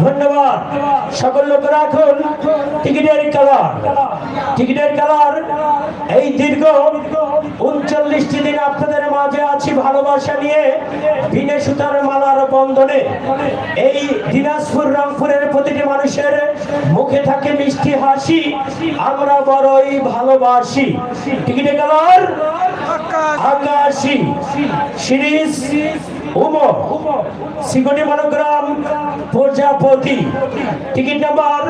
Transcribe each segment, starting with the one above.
ধন্যবাদ। সকল লোকেরা এখন টিকিটের কালার এই দীর্ঘ ৩৯টি দিন আপনাদের মাঝে আছি ভালোবাসা নিয়ে বিনে সুতার মালার বন্ধনে। এই দিনাজপুর রংপুরের প্রতিটি মানুষের মুখে থাকে মিষ্টি হাসি, আমরা বড়ই ভালোবাসি। টিকিটের কালার আকাশী সিরিজ উমর সিকটি মনোগ্রাম প্রজাপতি। Ticket number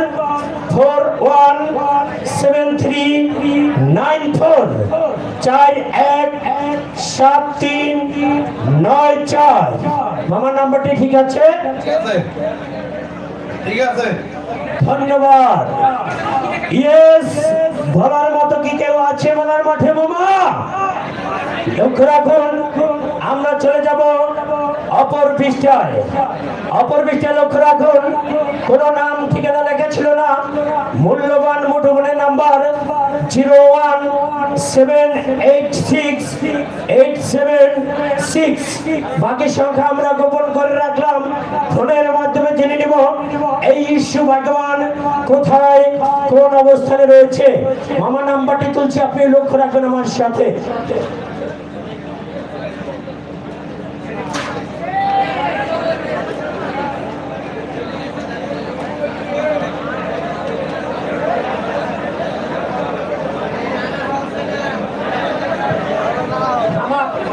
417394 417394। মামার নাম্বারটি ঠিক আছে? ঠিক আছে, ধন্যবাদ। ইয়েস, বলার মতো কি কেউ আছে বলার মাঠে? মামা লক্ষ্য রাখুন, আমরা চলে যাব অপর পৃষ্ঠায়। লক্ষ্য রাখুন, কোন নাম ঠিকানা লেখা ছিল না। মূল্যবান মুঠোফোনের নাম্বার 017868786। বাকি সংখ্যা আমরা গোপন করে রাখলাম, ফোনের মাধ্যমে জেনে নিব এই ইস্যু ভাগ্যবান কোথায় কোন অবস্থানে রয়েছে। মামা নাম্বারটি তুলছি, আপনি লক্ষ্য রাখবেন আমার সাথে।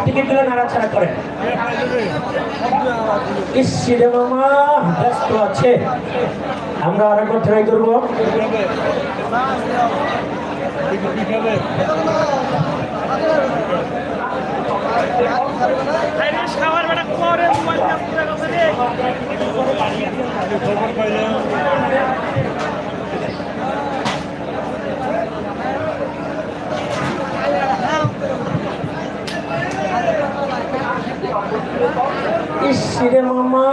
টিকিটগুলো নাড়াচাড়া করেন। ইসরে মামা ব্যস্ত আছে, আমরা আরেকবার ট্রাই করবো। ইসরে মামা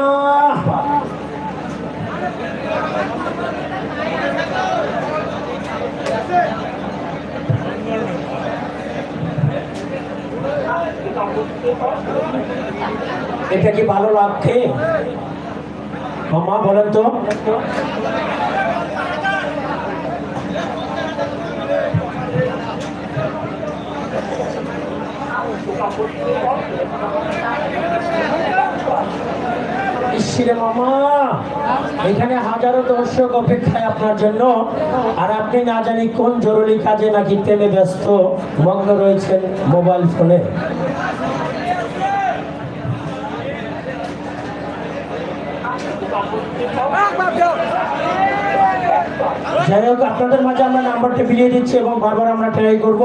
এটা কি ভালো লাগছে? মামা বলেন তো। ইসরে মামা, এখানে হাজারো দর্শক অপেক্ষায় আপনার জন্য, আর আপনি না জানি কোন জরুরি কাজে নাকি তেলে ব্যস্ত মগ্ন রয়েছেন মোবাইল ফোনে। যাই হোক, আপনাদের মাঝে আমরা নাম্বারটা ফিরিয়ে দিচ্ছি এবং বারবার আমরা ট্রাই করব।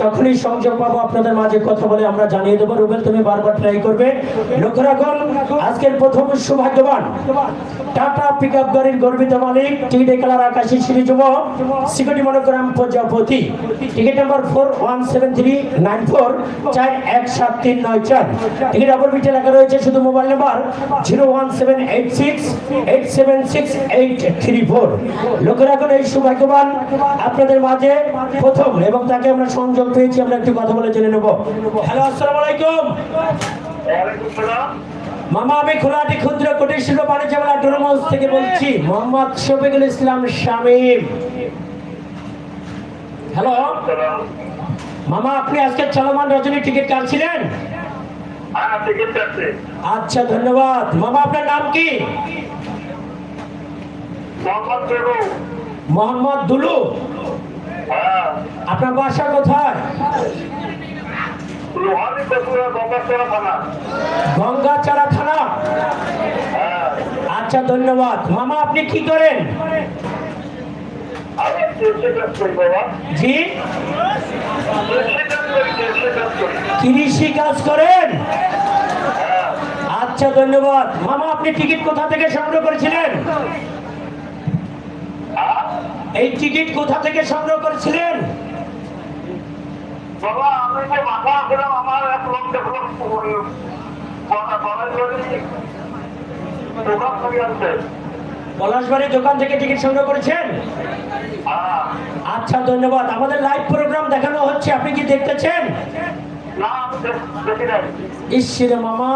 যখনই সংযোগ পাবো আপনাদের মাঝে কথা বলে আমরা জানিয়ে দেবো। রুবেল, তুমি বারবার ট্রাই করবে। লক্ষ্য রাখুন, আজকের প্রথম সৌভাগ্যবান টাটা পিকআপ গাড়ির গর্বিত মালিক, টিকিটের কালার আকাশী সিরিজ সিকিউরিটি মনোগ্রাম প্রজাপতি। Ticket number 417394 417394। টিকিট অপর পিঠে লেখা রয়েছে শুধু মোবাইল নাম্বার 01786876834। লক্ষ্য রাখুন, এই সৌভাগ্যবান আপনাদের মাঝে প্রথম এবং তাকে আমরা সংযোগ পেয়েছি। আমরা একটু কথা বলে জেনে নেব। হ্যালো, আসসালামু আলাইকুম। মামা, আমি খোলাটি ক্ষুদ্র কুটির শিল্প বাণিজ্য মেলা ডোরমঞ্চ থেকে বলছি, মোহাম্মদ শফিকুল ইসলাম শামীম। হ্যালো মামা, আপনি আজকে চলমান রজনী টিকিট কাটছিলেন? আচ্ছা, ধন্যবাদ। মামা, আপনার নাম কি? মোহাম্মদ দুলু। আপনার বাসা কোথায়? গঙ্গাচারা থানা। আচ্ছা, ধন্যবাদ। মামা, আপনি কি করেন? জি, কৃষি কাজ করেন। আচ্ছা, ধন্যবাদ। মামা, আপনি টিকিট কোথা থেকে সংগ্রহ করেছিলেন? এই টিকিট কোথা থেকে সংগ্রহ করেছিলেন? পলাশবাড়ির দোকান থেকে টিকিট সংগ্রহ করেছেন? আচ্ছা, ধন্যবাদ। আমাদের লাইভ প্রোগ্রাম দেখানো হচ্ছে, আপনি কি দেখতেছেন? ইসরে মামা,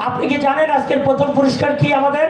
আপনি কি জানেন আজকের প্রথম পুরস্কার কি আমাদের?